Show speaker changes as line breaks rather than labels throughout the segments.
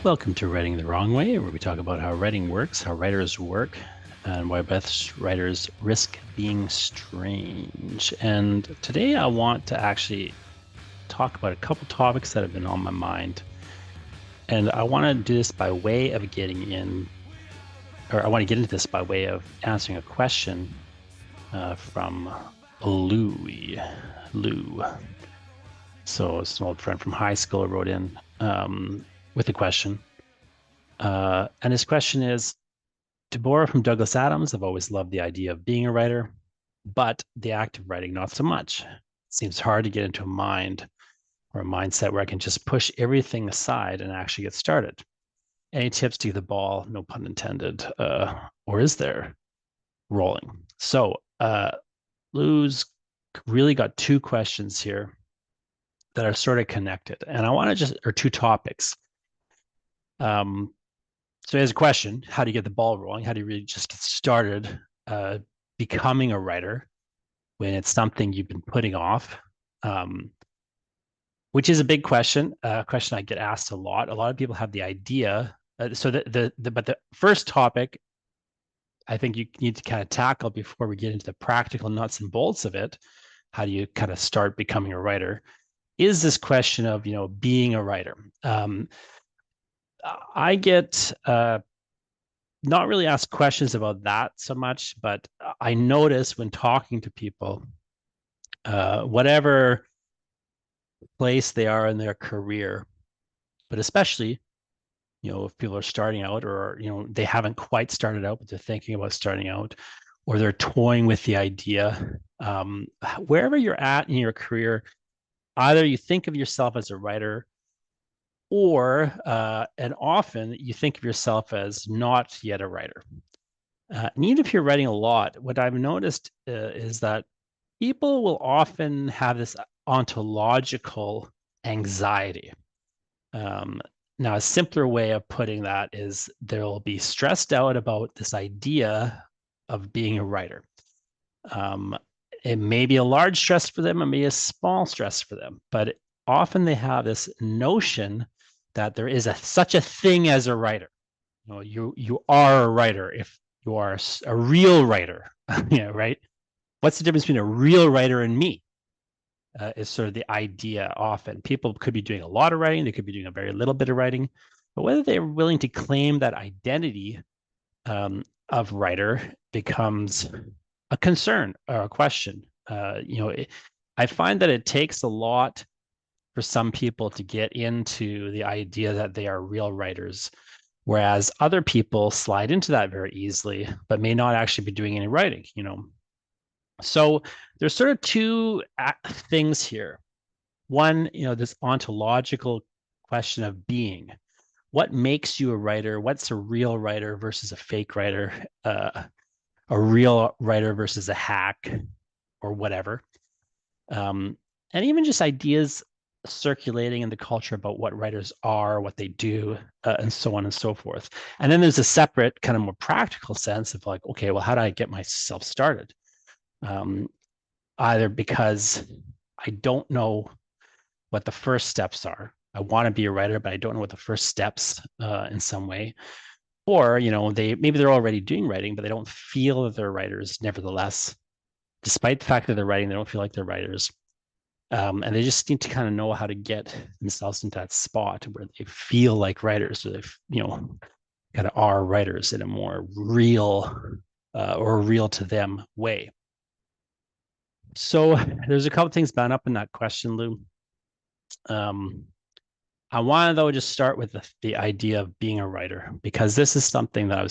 Welcome to Writing the Wrong Way, where we talk about how writing works, how writers work, and why best writers risk being strange. And today I want to actually talk about a couple topics that have been on my mind. And I want to do this by way of getting in, or I want to get into this by way of answering a question from Louie. Lou. So it's an old friend from high school who wrote in with a question. And his question is, to borrow from Douglas Adams, I've always loved the idea of being a writer, but the act of writing, not so much. It seems hard to get into a mind or a mindset where I can just push everything aside and actually get started. Any tips to get the ball, no pun intended, or is there, rolling? So Lou's really got two questions here that are sort of connected. And I want to just, or two topics. So here's a question: how do you get the ball rolling? How do you really just get started becoming a writer when it's something you've been putting off? Which is a big question, a question I get asked a lot. A lot of people have the idea. But the first topic I think you need to kind of tackle before we get into the practical nuts and bolts of it. How do you kind of start becoming a writer? Is this question of, being a writer? I get not really asked questions about that so much, but I notice when talking to people, whatever place they are in their career, but especially, if people are starting out or, they haven't quite started out, but they're thinking about starting out, or they're toying with the idea, wherever you're at in your career, either you think of yourself as a writer or, and often you think of yourself as not yet a writer. And even if you're writing a lot, what I've noticed is that people will often have this ontological anxiety. Now, a simpler way of putting that is they'll be stressed out about this idea of being a writer. It may be a large stress for them, it may be a small stress for them, but often they have this notion that there is such a thing as a writer. You are a writer if you are a real writer. Right? What's the difference between a real writer and me? Is sort of the idea often. People could be doing a lot of writing, they could be doing a very little bit of writing, but whether they're willing to claim that identity of writer becomes a concern or a question. I find that it takes a lot for some people to get into the idea that they are real writers, whereas other people slide into that very easily, but may not actually be doing any writing, So there's sort of two things here. One, this ontological question of being. What makes you a writer? What's a real writer versus a fake writer? A real writer versus a hack or whatever. And even just ideas circulating in the culture about what writers are, what they do, and so on and so forth. And then there's a separate kind of more practical sense of like, okay, well, how do I get myself started? Either because I don't know what the first steps are. I want to be a writer, but I don't know what the first steps in some way. Or, maybe they're already doing writing, but they don't feel that they're writers nevertheless. Despite the fact that they're writing, they don't feel like they're writers. And they just need to kind of know how to get themselves into that spot where they feel like writers, or they, kind of are writers in a more real or real to them way. So there's a couple things bound up in that question, Lou. I want to, though, just start with the idea of being a writer, because this is something that I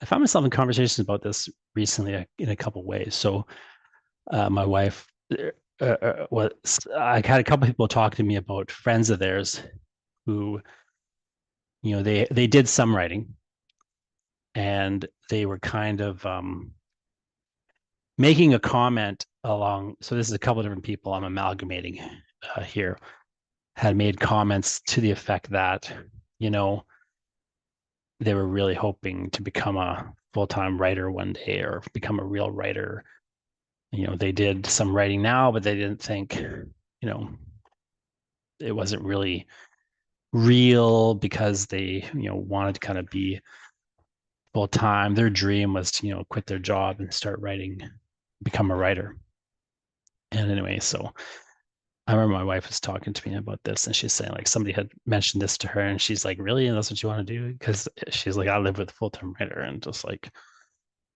found myself in conversations about this recently in a couple ways. So my wife, I had a couple people talk to me about friends of theirs who, they did some writing, and they were kind of making a comment along. So this is a couple of different people I'm amalgamating here, had made comments to the effect that, they were really hoping to become a full-time writer one day or become a real writer. They did some writing now, but they didn't think, it wasn't really real because they, wanted to kind of be full time. Their dream was to, quit their job and start writing, become a writer. And anyway, so I remember my wife was talking to me about this, and she's saying like somebody had mentioned this to her, and she's like, "Really? And that's what you want to do?" Because she's like, "I live with a full-time writer," and just like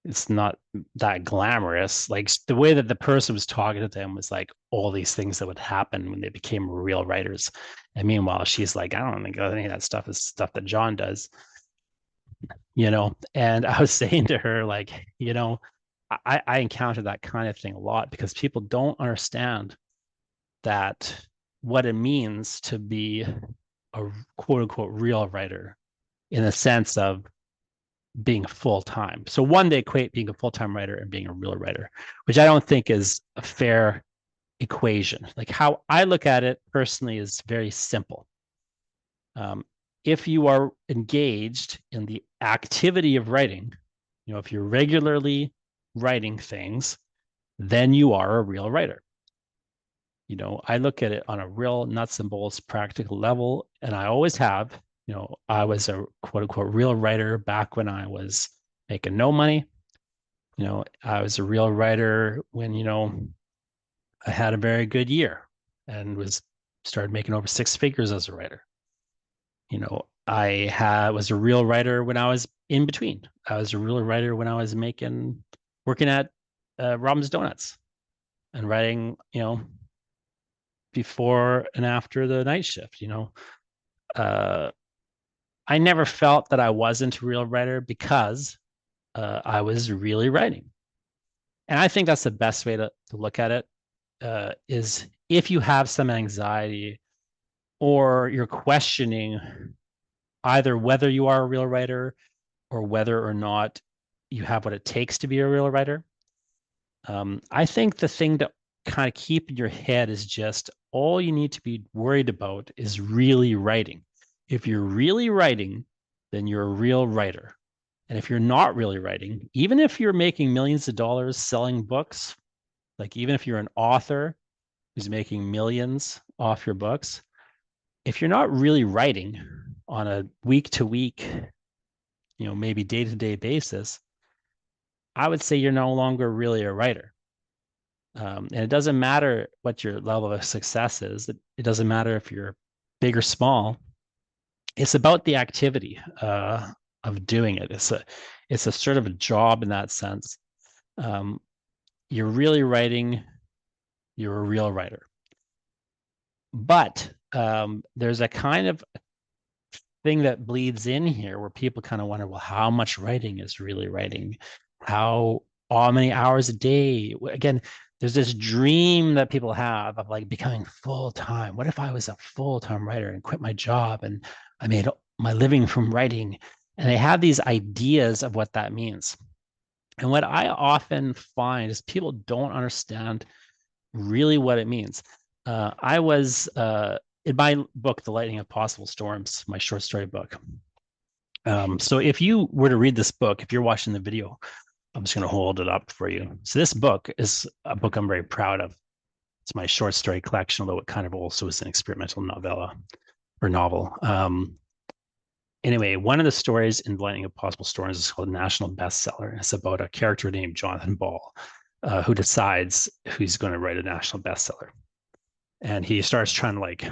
it's not that glamorous. Like the way that the person was talking to them was like all these things that would happen when they became real writers. And meanwhile, she's like, "I don't think any of that stuff is stuff that John does." And I was saying to her, like, I encounter that kind of thing a lot because people don't understand that what it means to be a quote unquote real writer in the sense of being full time. So one, they equate being a full time writer and being a real writer, which I don't think is a fair equation. Like how I look at it personally is very simple. If you are engaged in the activity of writing, if you're regularly writing things, then you are a real writer. I look at it on a real nuts and bolts practical level, and I always have. I was a quote unquote real writer back when I was making no money. I was a real writer when, I had a very good year and started making over six figures as a writer. I was a real writer when I was in between. I was a real writer when I was working at Robin's Donuts and writing, before and after the night shift. Uh, I never felt that I wasn't a real writer because I was really writing. And I think that's the best way to look at it, is if you have some anxiety or you're questioning either whether you are a real writer or whether or not you have what it takes to be a real writer. I think the thing to kind of keep in your head is just all you need to be worried about is really writing. If you're really writing, then you're a real writer. And if you're not really writing, even if you're making millions of dollars selling books, like even if you're an author who's making millions off your books, if you're not really writing on a week to week, maybe day to day basis, I would say you're no longer really a writer. And it doesn't matter what your level of success is. It doesn't matter if you're big or small. It's about the activity of doing it. It's a sort of a job in that sense. You're really writing. You're a real writer. But there's a kind of thing that bleeds in here where people kind of wonder, well, how much writing is really writing? How many hours a day? Again, there's this dream that people have of like becoming full time. What if I was a full time writer and quit my job and I made my living from writing? And they have these ideas of what that means. And what I often find is people don't understand really what it means. I was in my book, The Lightning of Possible Storms, my short story book. So if you were to read this book, if you're watching the video, I'm just going to hold it up for you. So this book is a book I'm very proud of. It's my short story collection, although it kind of also is an experimental novella or novel. Anyway, one of the stories in Lightning of Possible Storms is called a national bestseller. It's about a character named Jonathan Ball, who decides who's going to write a national bestseller. And he starts trying to like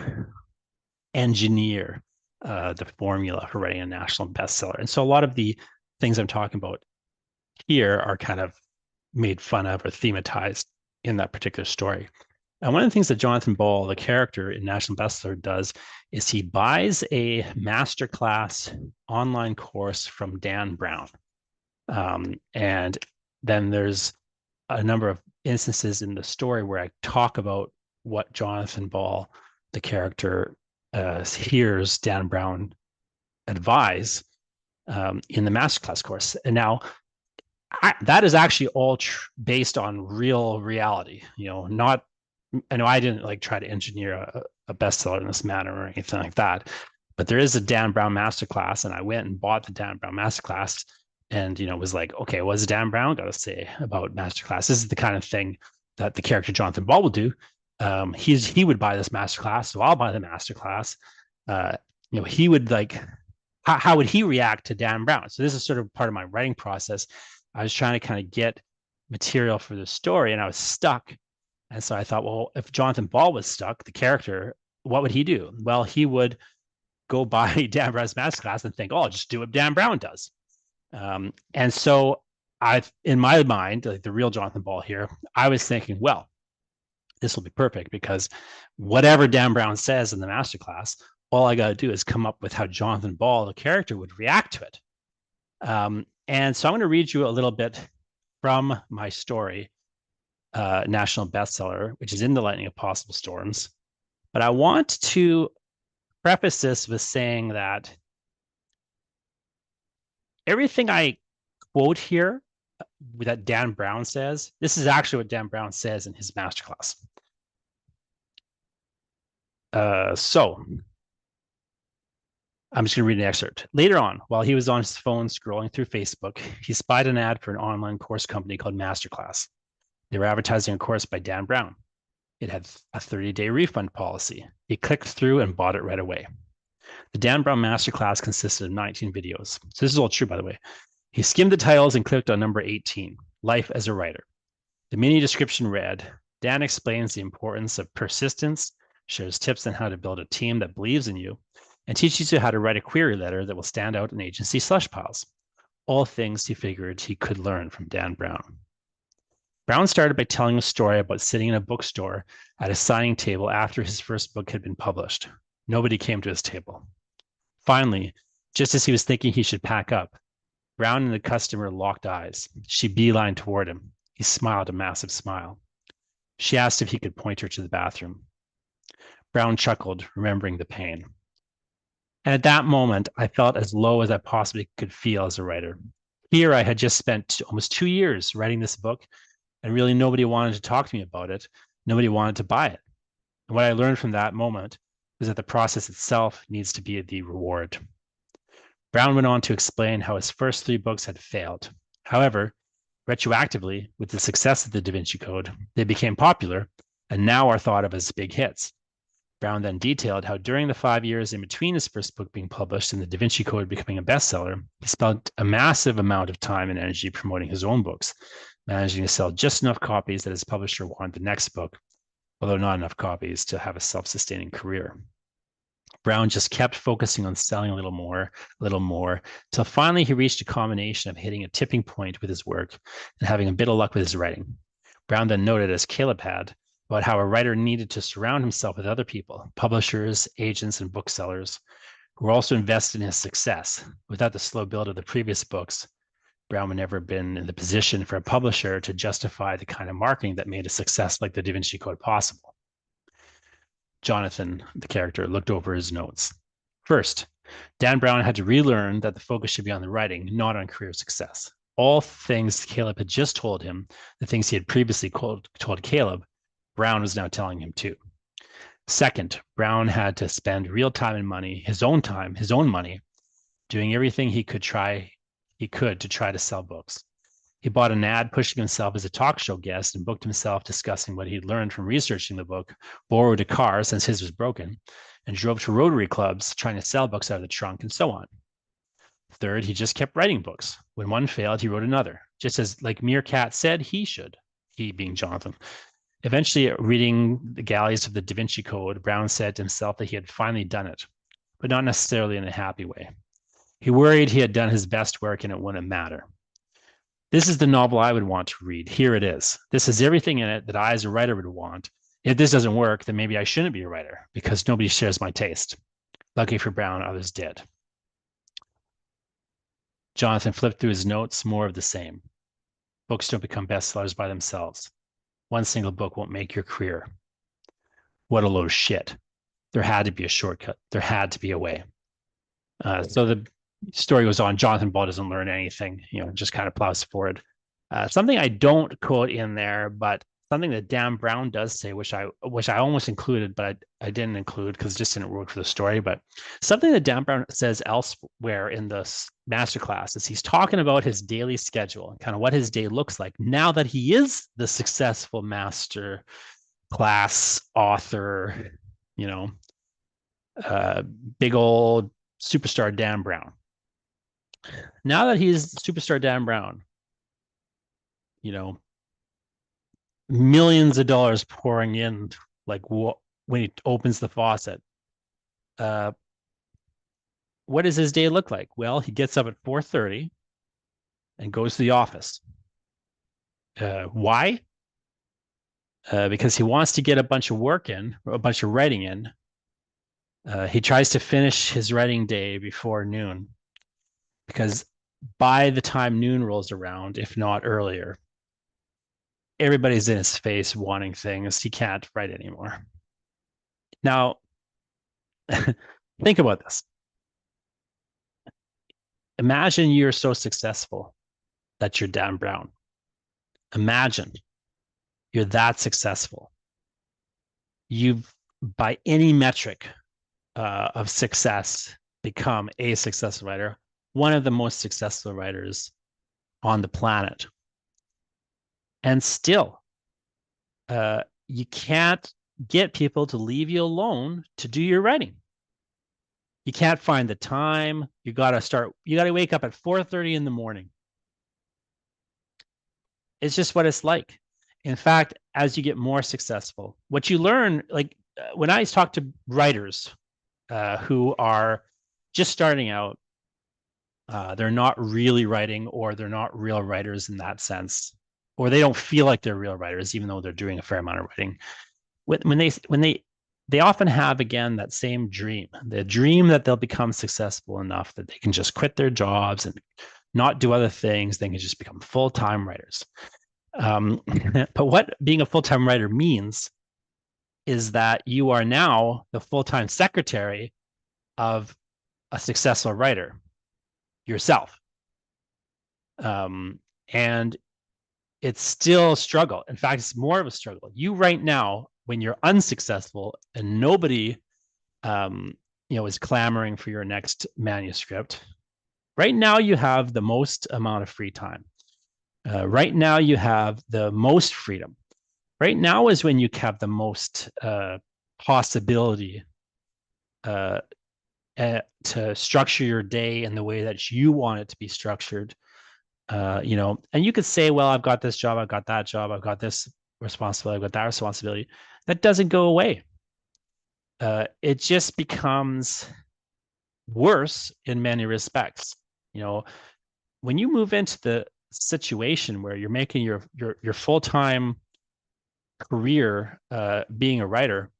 engineer the formula for writing a national bestseller. And so a lot of the things I'm talking about here are kind of made fun of or thematized in that particular story. And one of the things that Jonathan Ball, the character in National Bestseller, does is he buys a masterclass online course from Dan Brown. And then there's a number of instances in the story where I talk about what Jonathan Ball, the character, hears Dan Brown advise in the masterclass course. And now that is actually all based on real reality, not, I know I didn't like try to engineer a bestseller in this manner or anything like that, but there is a Dan Brown masterclass, and I went and bought the Dan Brown masterclass and, was like, okay, what's Dan Brown got to say about masterclass? This is the kind of thing that the character Jonathan Ball will do. He would buy this masterclass, so I'll buy the masterclass. he would like, how would he react to Dan Brown? So this is sort of part of my writing process. I was trying to kind of get material for the story, and I was stuck. And so I thought, well, if Jonathan Ball was stuck, the character, what would he do? Well, he would go by Dan Brown's masterclass and think, oh, I'll just do what Dan Brown does. And so in my mind, like the real Jonathan Ball here, I was thinking, well, this will be perfect because whatever Dan Brown says in the masterclass, all I got to do is come up with how Jonathan Ball, the character, would react to it. And so I'm going to read you a little bit from my story, national bestseller, which is In the Lightning of Possible Storms. But I want to preface this with saying that everything I quote here that Dan Brown says, this is actually what Dan Brown says in his masterclass. So I'm just going to read an excerpt. Later on, while he was on his phone scrolling through Facebook, he spied an ad for an online course company called Masterclass. They were advertising a course by Dan Brown. It had a 30-day refund policy. He clicked through and bought it right away. The Dan Brown Masterclass consisted of 19 videos. So this is all true, by the way. He skimmed the titles and clicked on number 18, Life as a Writer. The mini description read, Dan explains the importance of persistence, shares tips on how to build a team that believes in you, and teaches you how to write a query letter that will stand out in agency slush piles. All things he figured he could learn from Dan Brown. Brown started by telling a story about sitting in a bookstore at a signing table after his first book had been published. Nobody came to his table. Finally, just as he was thinking he should pack up, Brown and the customer locked eyes. She beelined toward him. He smiled a massive smile. She asked if he could point her to the bathroom. Brown chuckled, remembering the pain. And at that moment, I felt as low as I possibly could feel as a writer. Here, I had just spent almost 2 years writing this book, and really nobody wanted to talk to me about it. Nobody wanted to buy it. And what I learned from that moment was that the process itself needs to be the reward. Brown went on to explain how his first 3 books had failed. However, retroactively, with the success of the Da Vinci Code, they became popular and now are thought of as big hits. Brown then detailed how during the 5 years in between his first book being published and the Da Vinci Code becoming a bestseller, he spent a massive amount of time and energy promoting his own books, managing to sell just enough copies that his publisher wanted the next book, although not enough copies to have a self-sustaining career. Brown just kept focusing on selling a little more, till finally he reached a combination of hitting a tipping point with his work and having a bit of luck with his writing. Brown then noted, as Caleb had, about how a writer needed to surround himself with other people, publishers, agents, and booksellers, who were also invested in his success. Without the slow build of the previous books, Brown would never have been in the position for a publisher to justify the kind of marketing that made a success like the Da Vinci Code possible. Jonathan, the character, looked over his notes. First, Dan Brown had to relearn that the focus should be on the writing, not on career success. All things Caleb had just told him, the things he had previously told Caleb, Brown was now telling him too. Second, Brown had to spend real time and money, his own money, doing everything he could to try to sell books. He bought an ad pushing himself as a talk show guest and booked himself discussing what he'd learned from researching the book, borrowed a car since his was broken, and drove to Rotary clubs trying to sell books out of the trunk and so on. Third, he just kept writing books. When one failed, he wrote another, just as, like Meerkat said, he should, he being Jonathan. Eventually, reading the galleys of the Da Vinci Code, Brown said to himself that he had finally done it, but not necessarily in a happy way. He worried he had done his best work and it wouldn't matter. This is the novel I would want to read. Here it is. This has everything in it that I, as a writer, would want. If this doesn't work, then maybe I shouldn't be a writer because nobody shares my taste. Lucky for Brown, others did. Jonathan flipped through his notes, more of the same. Books don't become bestsellers by themselves. One single book won't make your career. What a load of shit. There had to be a shortcut. There had to be a way. So the story goes on. Jonathan Ball doesn't learn anything, just kind of plows forward. Something I don't quote in there, but something that Dan Brown does say, which I almost included, but I didn't include because it just didn't work for the story. But something that Dan Brown says elsewhere in the masterclass is he's talking about his daily schedule and kind of what his day looks like now that he is the successful master class author, uh, big old superstar Dan Brown. Now that he's superstar Dan Brown, you know, millions of dollars pouring in, like when he opens the faucet. Uh, what does his day look like? Well, he gets up at 4:30 and goes to the office. Why? Because he wants to get a bunch of work in, a bunch of writing in. He tries to finish his writing day before noon because by the time noon rolls around, if not earlier, everybody's in his face wanting things. He can't write anymore. Now, think about this. Imagine you're so successful that you're Dan Brown. Imagine you're that successful. You've, by any metric of success, become a successful writer, one of the most successful writers on the planet. And still, you can't get people to leave you alone to do your writing. You can't find the time. You got to wake up at 4:30 in the morning. It's just what it's like. In fact, as you get more successful, what you learn, like when I talk to writers who are just starting out, they're not really writing, or they're not real writers in that sense, or they don't feel like they're real writers, even though they're doing a fair amount of writing. When they often have, again, that same dream, the dream that they'll become successful enough that they can just quit their jobs and not do other things. They can just become full-time writers. But what being a full-time writer means is that you are now the full-time secretary of a successful writer yourself. And it's still a struggle. In fact, it's more of a struggle. You right now, when you're unsuccessful and nobody, is clamoring for your next manuscript, right now you have the most amount of free time. Right now you have the most freedom. Right now is when you have the most possibility to structure your day in the way that you want it to be structured. And you could say, well, I've got this job, I've got that job, I've got this responsibility, I've got that responsibility. That doesn't go away. It just becomes worse in many respects. When you move into the situation where you're making your full-time career being a writer,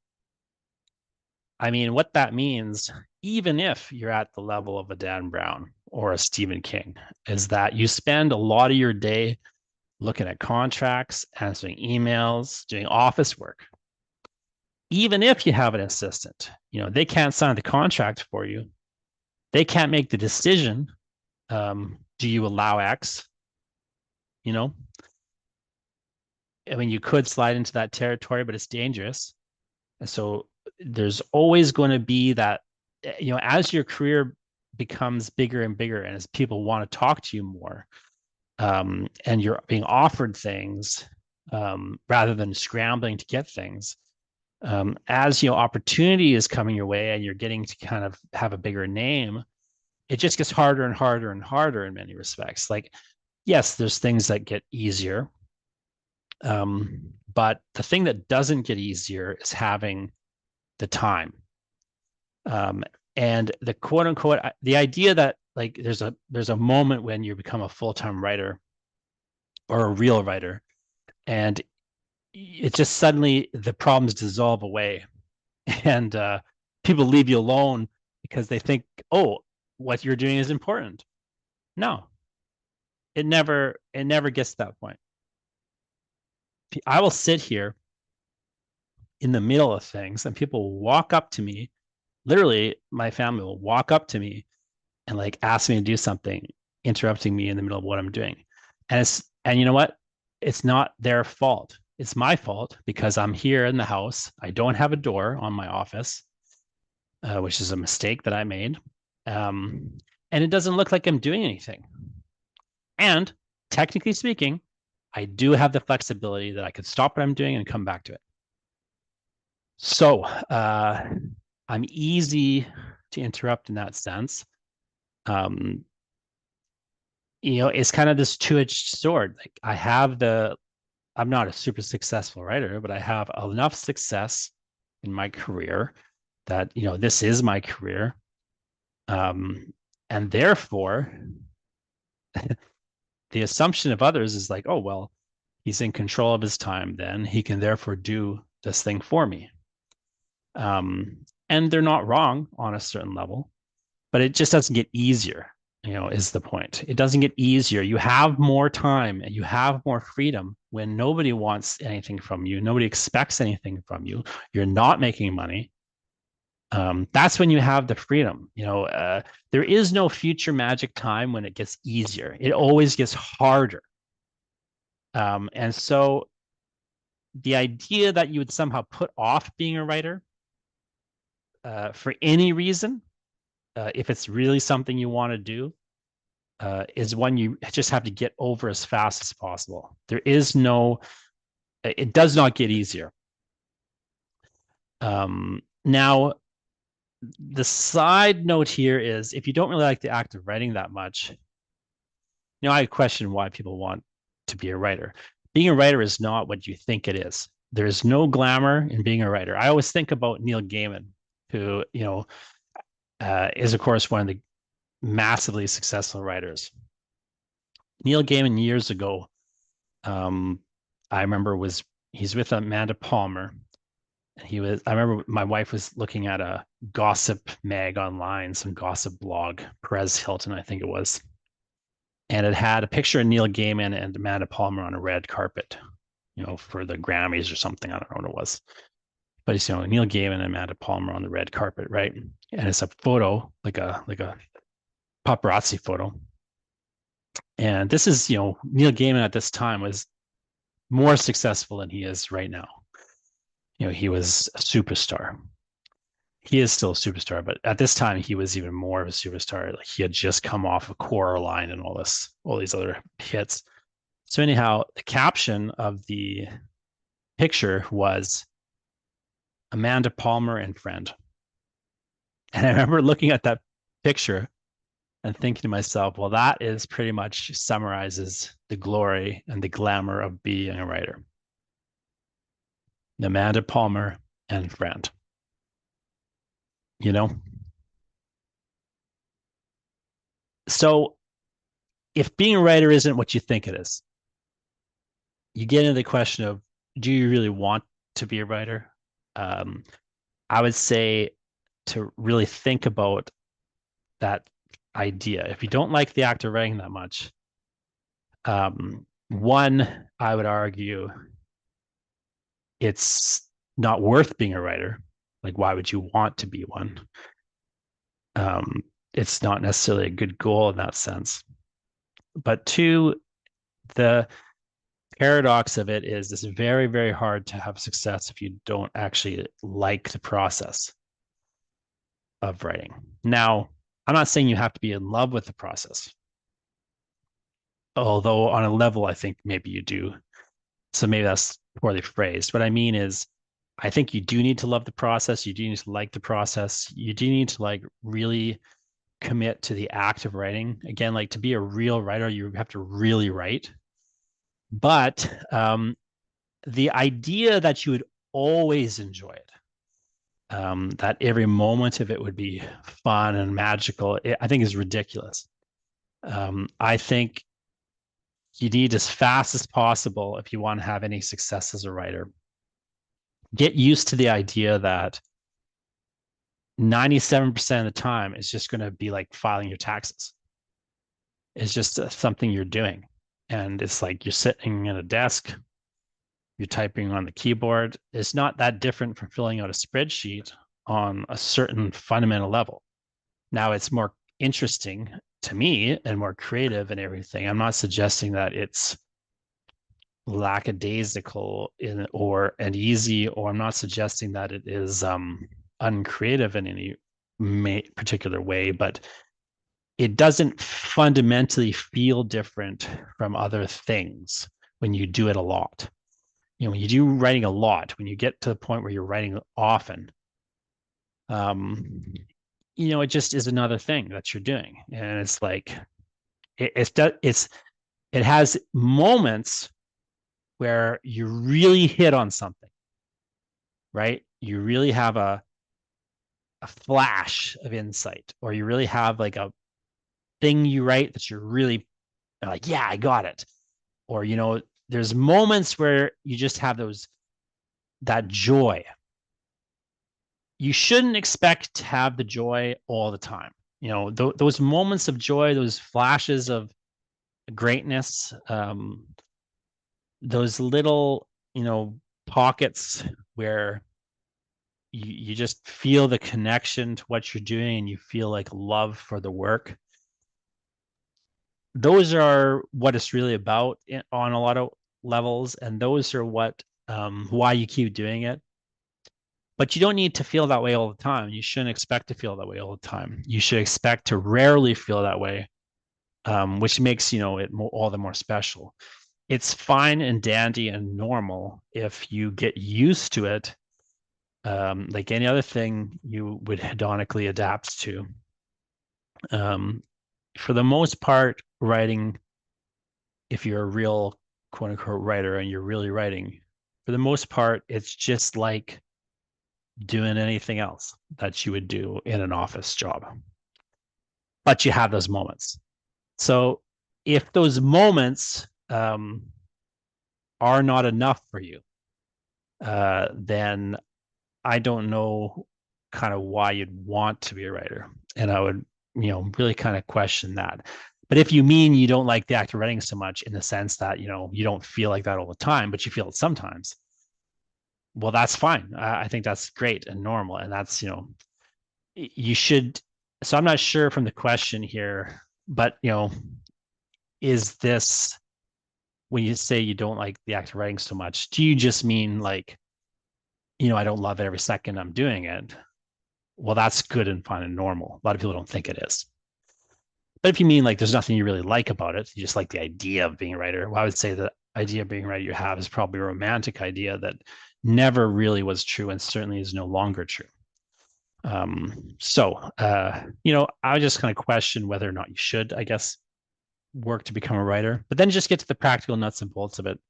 I mean, what that means, even if you're at the level of a Dan Brown or a Stephen King, is that you spend a lot of your day looking at contracts, answering emails, doing office work. Even if you have an assistant, they can't sign the contract for you. They can't make the decision. Do you allow X? I mean, you could slide into that territory, but it's dangerous. And so there's always going to be that, as your career becomes bigger and bigger, and as people want to talk to you more, and you're being offered things rather than scrambling to get things, as opportunity is coming your way and you're getting to kind of have a bigger name, it just gets harder and harder and harder in many respects. Like, yes, there's things that get easier. But the thing that doesn't get easier is having the time. And the quote unquote, the idea that like there's a moment when you become a full-time writer or a real writer, and it just suddenly the problems dissolve away, and people leave you alone because they think, oh, what you're doing is important. No, it never gets to that point. I will sit here in the middle of things and people will walk up to me. Literally, my family will walk up to me and like ask me to do something, interrupting me in the middle of what I'm doing. And you know what? It's not their fault. It's my fault because I'm here in the house. I don't have a door on my office, which is a mistake that I made. And it doesn't look like I'm doing anything. And technically speaking, I do have the flexibility that I could stop what I'm doing and come back to it. So I'm easy to interrupt in that sense. Um, it's kind of this two-edged sword. Like I'm not a super successful writer, but I have enough success in my career that, this is my career. And therefore, the assumption of others is like, oh, well, he's in control of his time, then he can therefore do this thing for me. And they're not wrong on a certain level, but it just doesn't get easier, is the point. It doesn't get easier. You have more time and you have more freedom when nobody wants anything from you. Nobody expects anything from you. You're not making money. That's when you have the freedom. There is no future magic time when it gets easier. It always gets harder. And so the idea that you would somehow put off being a writer for any reason, if it's really something you want to do, is one you just have to get over as fast as possible. It does not get easier. Now, the side note here is if you don't really like the act of writing that much, I question why people want to be a writer. Being a writer is not what you think it is. There is no glamour in being a writer. I always think about Neil Gaiman, who, is, of course, one of the massively successful writers. Neil Gaiman years ago, I remember he's with Amanda Palmer. I remember my wife was looking at a gossip mag online, some gossip blog, Perez Hilton, I think it was. And it had a picture of Neil Gaiman and Amanda Palmer on a red carpet, for the Grammys or something. I don't know what it was. But it's, Neil Gaiman and Amanda Palmer on the red carpet, right? And it's a photo, like a paparazzi photo. And this is, Neil Gaiman at this time was more successful than he is right now. He was a superstar. He is still a superstar, but at this time he was even more of a superstar. Like he had just come off of Coraline and all these other hits. So anyhow, the caption of the picture was Amanda Palmer and friend. And I remember looking at that picture and thinking to myself, well, that is pretty much summarizes the glory and the glamour of being a writer. Amanda Palmer and friend. So if being a writer isn't what you think it is, you get into the question of, do you really want to be a writer? I would say to really think about that idea. If you don't like the act of writing that much, one, I would argue it's not worth being a writer. Like, why would you want to be one? It's not necessarily a good goal in that sense. But two, the paradox of it is it's very, very hard to have success if you don't actually like the process of writing. Now, I'm not saying you have to be in love with the process, although on a level, I think maybe you do. So maybe that's poorly phrased. What I mean is, I think you do need to love the process. You do need to like the process. You do need to like really commit to the act of writing. Again, like to be a real writer, you have to really write. But the idea that you would always enjoy it, that every moment of it would be fun and magical, I think is ridiculous. I think you need as fast as possible if you want to have any success as a writer. Get used to the idea that 97% of the time it's just going to be like filing your taxes. It's just something you're doing. And it's like you're sitting at a desk, you're typing on the keyboard. It's not that different from filling out a spreadsheet on a certain fundamental level. Now, it's more interesting to me and more creative and everything. I'm not suggesting that it's lackadaisical and easy, or I'm not suggesting that it is uncreative in any particular way, but it doesn't fundamentally feel different from other things when you do it a lot. When you do writing a lot, when you get to the point where you're writing often, um, it just is another thing that you're doing. And it's like, it has moments where you really hit on something, right? You really have a flash of insight, or you really have like a thing you write that you're really like, yeah, I got it. Or, there's moments where you just have that joy. You shouldn't expect to have the joy all the time. Those moments of joy, those flashes of greatness, those little, pockets where you just feel the connection to what you're doing and you feel like love for the work. Those are what it's really about on a lot of levels, and those are why you keep doing it. But you don't need to feel that way all the time. You shouldn't expect to feel that way all the time. You should expect to rarely feel that way, which makes it all the more special. It's fine and dandy and normal if you get used to it, like any other thing you would hedonically adapt to. For the most part, writing, if you're a real quote unquote writer and you're really writing, for the most part, it's just like doing anything else that you would do in an office job. But you have those moments. So if those moments are not enough for you, then I don't know kind of why you'd want to be a writer. And I would, really kind of question that. But if you mean you don't like the act of writing so much in the sense that, you don't feel like that all the time, but you feel it sometimes, well, that's fine. I think that's great and normal. And that's, you should. So I'm not sure from the question here, but, is this, when you say you don't like the act of writing so much, do you just mean like, I don't love it every second I'm doing it? Well, that's good and fine and normal. A lot of people don't think it is. But if you mean like there's nothing you really like about it, you just like the idea of being a writer, well, I would say the idea of being a writer you have is probably a romantic idea that never really was true and certainly is no longer true. I would just kind of question whether or not you should, I guess, work to become a writer, but then just get to the practical nuts and bolts of it.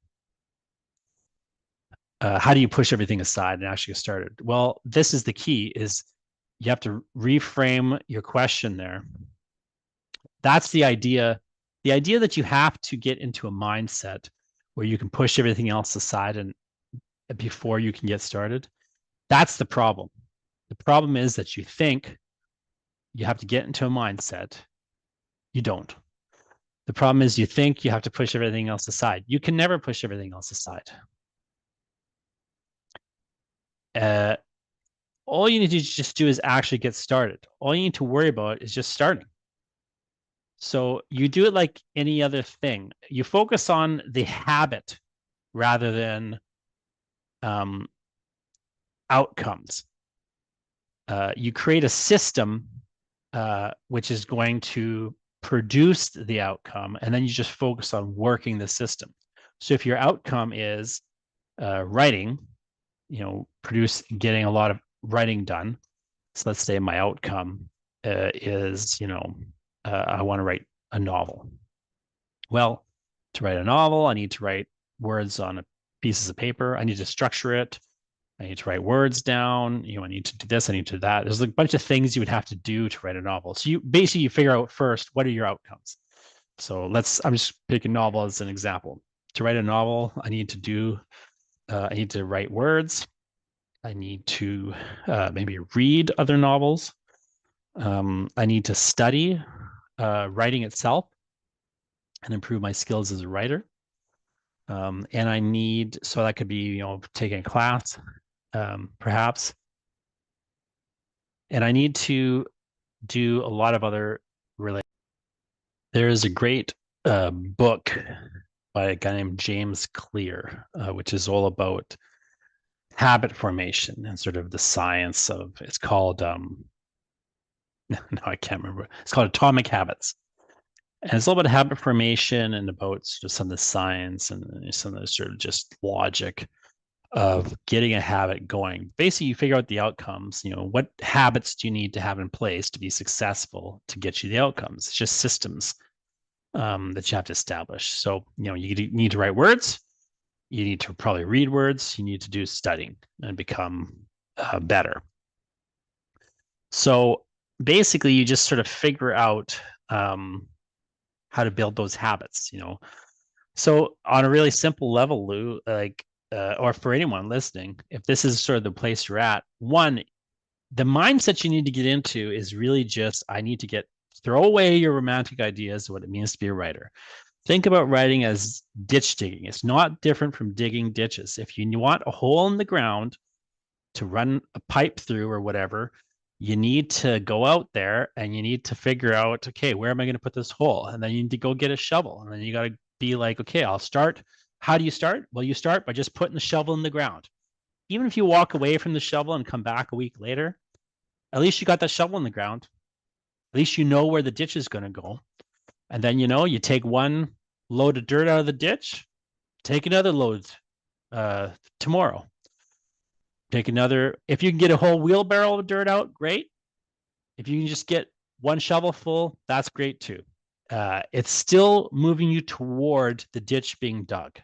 How do you push everything aside and actually get started? Well, this is the key: is you have to reframe your question there. That's the idea. The idea that you have to get into a mindset where you can push everything else aside and before you can get started. That's the problem. The problem is that you think you have to get into a mindset. You don't. The problem is you think you have to push everything else aside. You can never push everything else aside. All you need to just do is actually get started. All you need to worry about is just starting. So you do it like any other thing. You focus on the habit rather than outcomes. You create a system which is going to produce the outcome, and then you just focus on working the system. So if your outcome is writing, getting a lot of writing done. So let's say my outcome is, I want to write a novel. Well, to write a novel, I need to write words on pieces of paper. I need to structure it. I need to write words down. I need to do this. I need to do that. There's a bunch of things you would have to do to write a novel. So you figure out first, what are your outcomes? So I'm just picking novel as an example. To write a novel, I need to write words. I need to maybe read other novels. I need to study writing itself and improve my skills as a writer. And so that could be, taking a class, perhaps. And I need to do a lot of other related. There is a great book by a guy named James Clear, which is all about habit formation and sort of the science of, it's called, no, I can't remember. It's called Atomic Habits. And it's all about habit formation and about sort of some of the science and some of the sort of just logic of getting a habit going. Basically, you figure out the outcomes. What habits do you need to have in place to be successful to get you the outcomes? It's just systems that you have to establish. So, you need to write words. You need to probably read words. You need to do studying and become better. So basically, you just sort of figure out how to build those habits. So on a really simple level, Lou, or for anyone listening, if this is sort of the place you're at, one, the mindset you need to get into is really just, I need to throw away your romantic ideas of what it means to be a writer. Think about writing as ditch digging. It's not different from digging ditches. If you want a hole in the ground to run a pipe through or whatever, you need to go out there and you need to figure out, okay, where am I going to put this hole? And then you need to go get a shovel. And then you got to be like, okay, I'll start. How do you start? Well, you start by just putting the shovel in the ground. Even if you walk away from the shovel and come back a week later, at least you got that shovel in the ground. At least you know where the ditch is going to go. And then, you take one load of dirt out of the ditch, take another load tomorrow. Take another, if you can get a whole wheelbarrow of dirt out, great. If you can just get one shovel full, that's great too. It's still moving you toward the ditch being dug.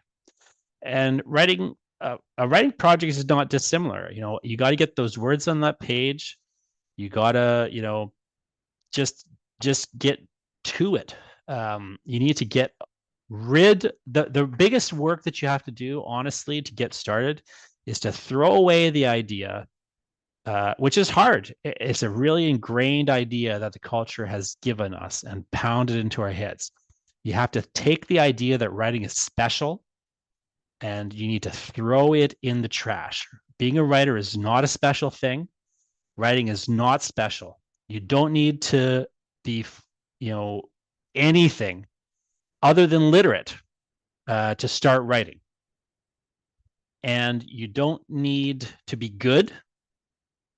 And writing a writing project is not dissimilar. You got to get those words on that page. You got to, just get to it. You need to get the biggest work that you have to do, honestly, to get started is to throw away the idea, which is hard. It's a really ingrained idea that the culture has given us and pounded into our heads. You have to take the idea that writing is special and you need to throw it in the trash. Being a writer is not a special thing. Writing is not special. You don't need to be, anything other than literate to start writing. And you don't need to be good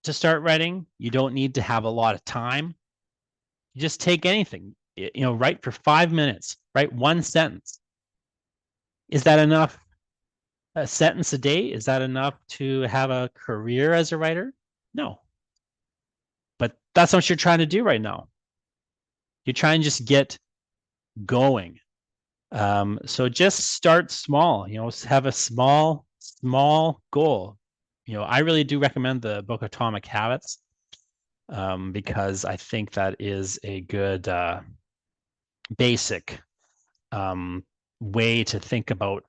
to start writing. You don't need to have a lot of time. You just take anything, write for 5 minutes, write one sentence. Is that enough? A sentence a day? Is that enough to have a career as a writer? No. But that's what you're trying to do right now. You're trying to just get going. So just start small, have a small goal. I really do recommend the book Atomic Habits because I think that is a good basic way to think about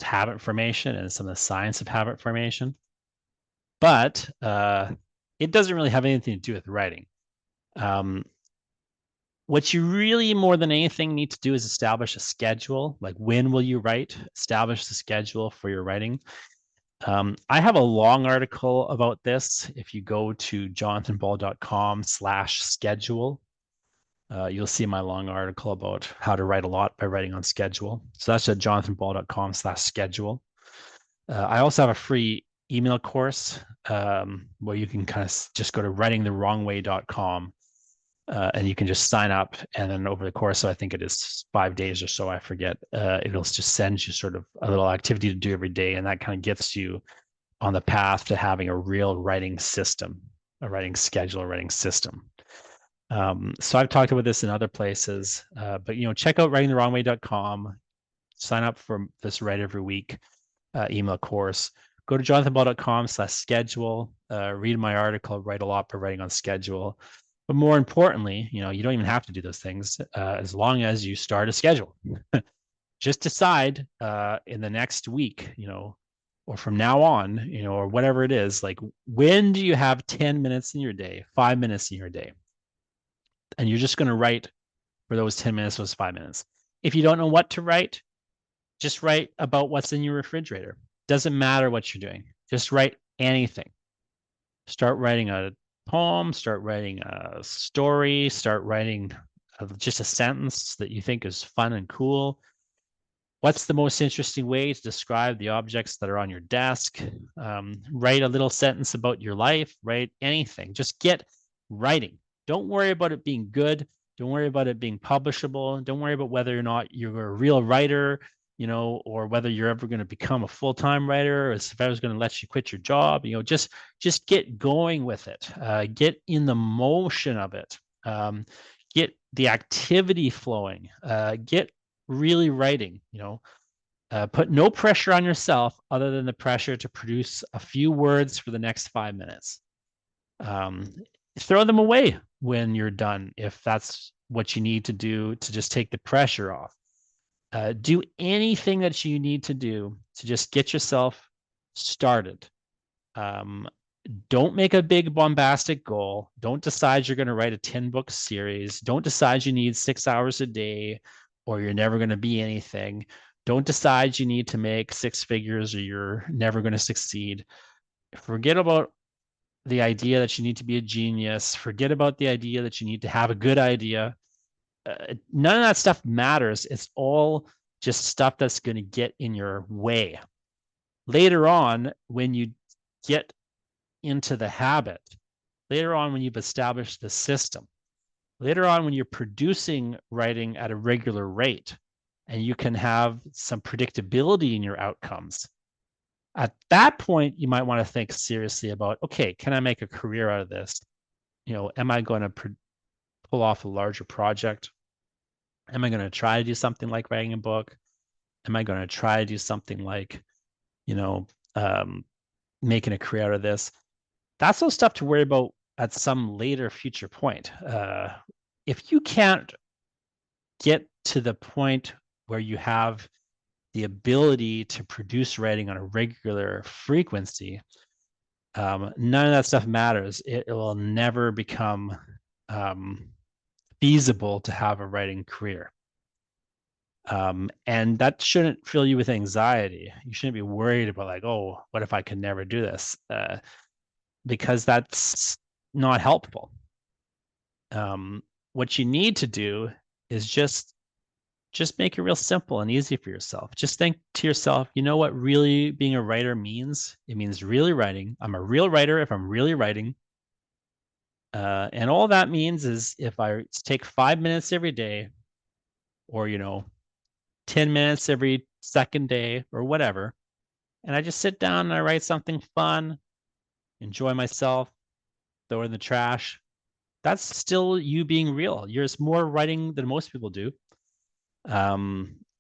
habit formation and some of the science of habit formation. But it doesn't really have anything to do with writing. What you really more than anything need to do is establish a schedule. Like, when will you write? Establish the schedule for your writing. I have a long article about this. If you go to jonathanball.com/schedule, you'll see my long article about how to write a lot by writing on schedule. So that's at jonathanball.com/schedule. I also have a free email course where you can kind of just go to writingthewrongway.com and you can just sign up, and then over the course of, I think it is 5 days or so, I forget, it'll just send you sort of a little activity to do every day, and that kind of gets you on the path to having a real writing system, a writing schedule, a writing system. So I've talked about this in other places, but check out writingthewrongway.com, sign up for this Write Every Week email course. Go to jonathanball.com/schedule, read my article, Write a Lot by Writing on Schedule. But more importantly, you don't even have to do those things as long as you start a schedule. Just decide in the next week, or from now on, or whatever it is, like, when do you have 10 minutes in your day, 5 minutes in your day? And you're just going to write for those 10 minutes, those 5 minutes. If you don't know what to write, just write about what's in your refrigerator. Doesn't matter what you're doing. Just write anything. Start writing a poem, start writing a story, start writing just a sentence that you think is fun and cool. What's the most interesting way to describe the objects that are on your desk? Write a little sentence about your life, write anything. Just get writing. Don't worry about it being good. Don't worry about it being publishable. Don't worry about whether or not you're a real writer or whether you're ever going to become a full-time writer, or if I was going to let you quit your job, just get going with it. Get in the motion of it. Get the activity flowing. Get really writing, put no pressure on yourself other than the pressure to produce a few words for the next 5 minutes. Throw them away when you're done, if that's what you need to do to just take the pressure off. Do anything that you need to do to just get yourself started. Don't make a big bombastic goal. Don't decide you're going to write a 10-book series. Don't decide you need 6 hours a day or you're never going to be anything. Don't decide you need to make 6 figures or you're never going to succeed. Forget about the idea that you need to be a genius. Forget about the idea that you need to have a good idea. None of that stuff matters. It's all just stuff that's going to get in your way. Later on, when you get into the habit, later on when you've established the system, later on when you're producing writing at a regular rate and you can have some predictability in your outcomes, at that point, you might want to think seriously about, okay, can I make a career out of this? Am I going to pull off a larger project? Am I going to try to do something like writing a book? Am I going to try to do something like, making a career out of this? That's all stuff to worry about at some later future point. If you can't get to the point where you have the ability to produce writing on a regular frequency, none of that stuff matters. It will never become feasible to have a writing career. And that shouldn't fill you with anxiety. You shouldn't be worried about like, oh, what if I could never do this? Because that's not helpful. What you need to do is just make it real simple and easy for yourself. Just think to yourself, you know what really being a writer means? It means really writing. I'm a real writer if I'm really writing. And all that means is if I take 5 minutes every day, or 10 minutes every second day or whatever, and I just sit down and I write something fun, enjoy myself, throw it in the trash, that's still you being real. You're more writing than most people do.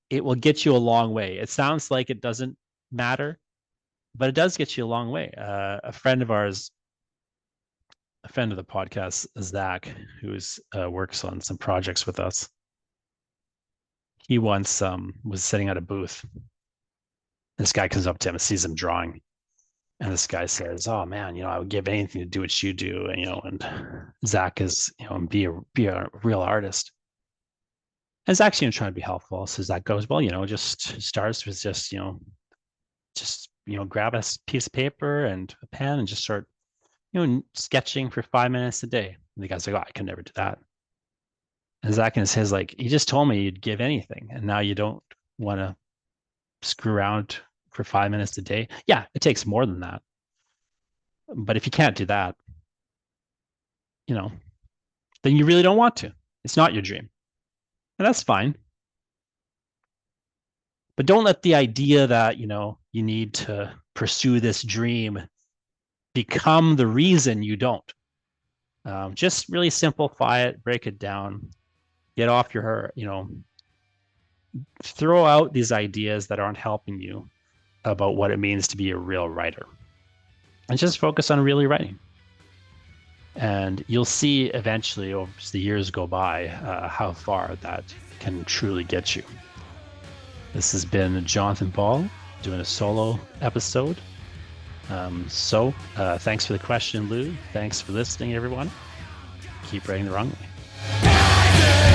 It will get you a long way. It sounds like it doesn't matter, but it does get you a long way. A friend of ours, a friend of the podcast, Zach, who's works on some projects with us, he once was sitting at a booth. This guy comes up to him and sees him drawing. And this guy says, "Oh man, I would give anything to do what you do." And Zach is, be a real artist. And Zach's trying to be helpful. So Zach goes, "Well, just starts with just grab a piece of paper and a pen and just start, sketching for 5 minutes a day." And the guy's like, "Oh, I can never do that." And Zach says, like, "You just told me you'd give anything, and now you don't want to screw around for 5 minutes a day." Yeah, it takes more than that. But if you can't do that, then you really don't want to. It's not your dream. And that's fine. But don't let the idea that, you need to pursue this dream become the reason you don't. Just really simplify it, break it down, get off your, throw out these ideas that aren't helping you about what it means to be a real writer. And just focus on really writing. And you'll see eventually, as the years go by, how far that can truly get you. This has been Jonathan Ball doing a solo episode. Thanks for the question, Lou. Thanks for listening, everyone. Keep writing the wrong way.